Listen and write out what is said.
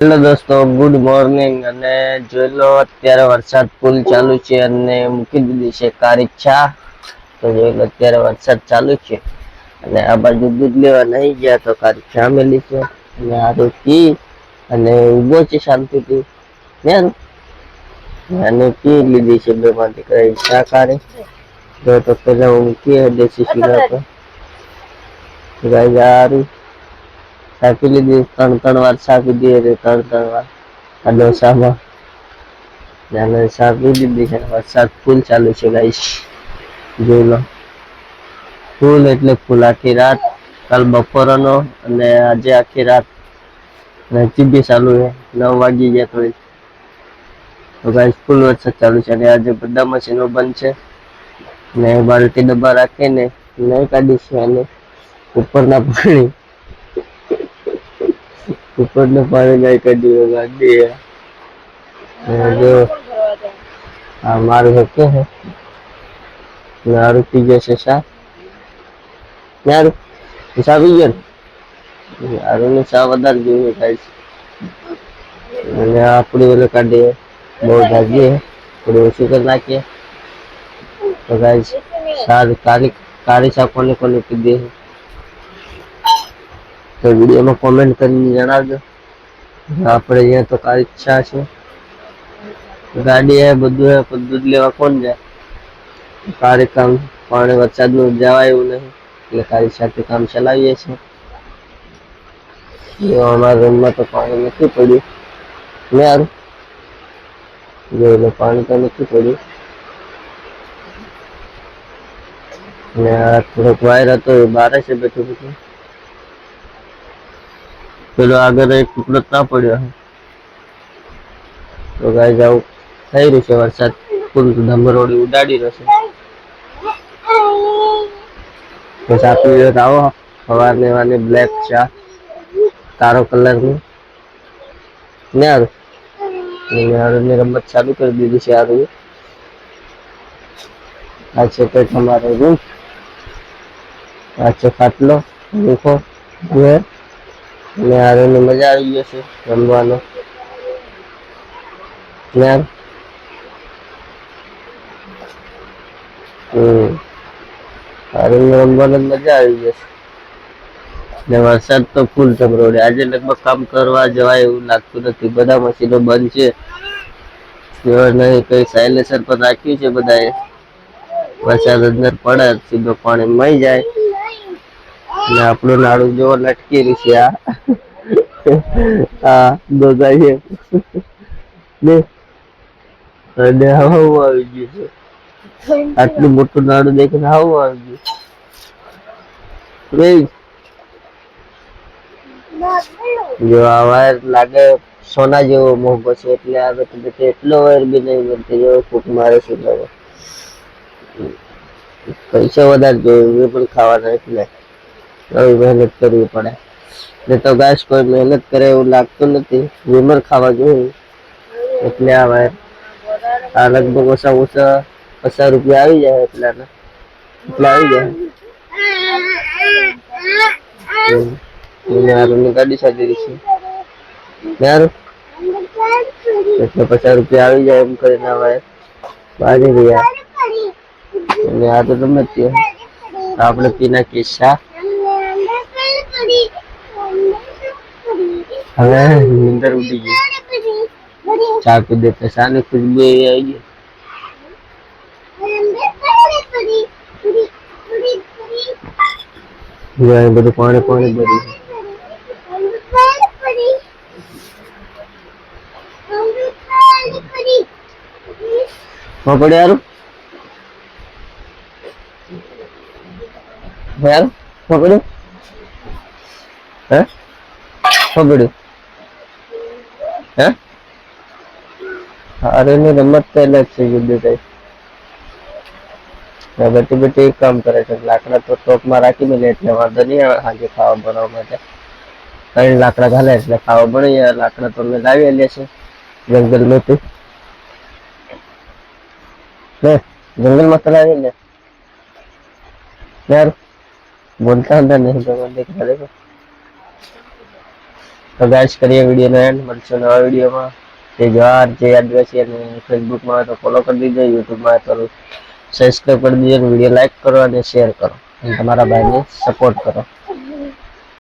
Hello દોસ્તો, good morning. અને જોઈ લો, અત્યારે વરસાદ ફૂલ ચાલુ છે અને મૂકી દીધી છે કારીચ્છા. તો જોઈ લો, અત્યારે વરસાદ ચાલુ છે અને આ બાજુ દૂધ લેવા નહીં ગયા તો કારીચ્છા મેલી છે અને આ રોકી અને ઉભો છે શાંતિથી. અને પી લીધી છે બે માંથી કઈ શાકાહારી તો પેલા હું મૂકી દેશી શીરા તો ગાય સારી સાપી લીધી. ત્રણ વાર સાપી દીધી. ત્રણ વાર આ ડોસામાં સાપી દીધી છે. વરસાદ ફૂલ ચાલુ છે ગાઈસ, જોઈ લો. ફૂલ એટલે ફૂલ. આખી રાત કાલ બપોરનો અને આજે આખી રાત હજી બી ચાલુ છે. 9 વાગી ગયા થોડી તો ગાઈસ ફૂલ વરસાદ ચાલુ છે અને આજે બધા મશીનો બંધ છે ને બાલટી ડબ્બા રાખીને નહીં કાઢી છે અને ઉપરના પાણી નહીં કાઢ્યું. ગાડી જો આ મારું હકે છે મારું પી જશે શા યાર પી ગયો ને શા વધારે જોઈએ ગાઈસ. અને આપણી ઓલે કાઢીએ બહુ જાગીએ થોડી ઓછી કરી નાખીએ તો ગાઈસ સારી કાળી ચા કોને કોને પીધી તો વિડીયોમાં કોમેન્ટ કરીને જણાવજો. આપણે અહીંયા તો કારીચ્છા છે, ગાડી હે, બધું હે, પણ દૂધ લેવા કોણ જાય? કાળી કામ પાણી વરસાદનું જવાય એવું નહીં એટલે કારીચ્છાથી કામ ચલાવીએ છીએ. અમારા રૂમમાં તો પાણી નથી પડ્યું ને યાર, જોઈ લો, પાણી તો નથી પડ્યું ને થોડોક વાયર હતો એ બારે છે બેઠું બેઠું. પેલો આગળ એક ટુકડો ના પડ્યો તો ગાઈસ આવું થઈ રહ્યું છે. વરસાદ ફૂલ ધમરોડી ઉડાડી રહ્યો છે. તો ચા પીવી હોય તો આવો. સવારને વાની બ્લેક ચા, કાળો કલરની ને યાર રમત ચાલુ કરી દીધી છે. યાર આ છે કંઈક અમારો રૂમ, આ છે ખાટલો, દેખો ને હારોને મજા આવી ગયો છે રમવાનો યાર. હારોને રમવાનો મજા આવી જશે ને વરસાદ તો ફૂલ ધમરોડે. આજે લગભગ કામ કરવા જવાય એવું લાગતું નથી, બધા મશીનો બંધ છે. નહીં કઈ સાયલેન્સર પર રાખ્યું છે બધાએ. વરસાદ અંદર પડે સીધો પાણી મળી જાય ને આપણું નાડું જોવો લટકી રહ્યું છે. હા દોધાઈએ ને અને હવું આવી ગયું છે. આટલું મોટું નાડું દેખીને હવું આવી ગયું. જો આ વાયર લાગે સોના જેવો મોંઘો છે એટલે આવે તો એટલો વાયર બી નહીં બનતો જેવો ફૂક મારે છે. પૈસા વધારે જોઈએ પણ ખાવાના એટલે મહેનત કરવી પડે ને તો ગાઈસ કોઈ મહેનત કરે એવું લાગતું નથી. વિમર ખાવા જોઈએ એટલે આ વાયર આ લગભગ ઓછા 50 રૂપિયા આવી જાય એટલા આવી જાય. ગાડી સાજી રહી છે યાર એટલે 50 રૂપિયા આવી જાય એમ કરીને હવે બાંધી રહ્યા. અને આ તો તમે આપણે પી નાખીએ શા. હવે નીંદર ઉડી ગઈ. ચા પી દેતા શાની ખુશબુ એવી આવી ગઈ. બધું પાણી પાણી ભર્યું પડે યાર પડ્યું હે પડ્યું હે. અરે ની રમત તો અલગ છે. યુદ્ધ કઈ બેઠી બેઠી એક કામ કરે છે. લાકડા તો ટોપમાં રાખી દે એટલે વાંધો નહીં આવે. સાંજે ખાવા બનાવવા માટે 3 લાકડા ઘાલે એટલે ખાવા બની જાય. લાકડા તો અમે લાવી લે છે જંગલમાંથી ને જંગલમાં તો લાવી લે યાર. બોલતા હતા નહીં તો મને દેખા તો ગાઈસ કરીએ વિડીયોનો એન્ડ. મળશું નવા વિડીયોમાં. જય જવાહર, જય આદિવાસી. અને ફેસબુકમાં તો ફોલો કરી દીજો, યુટ્યુબમાં તો સબસ્ક્રાઈબ કરી દીજો, વિડીયો લાઈક કરો અને શેર કરો અને તમારા ભાઈને સપોર્ટ કરો.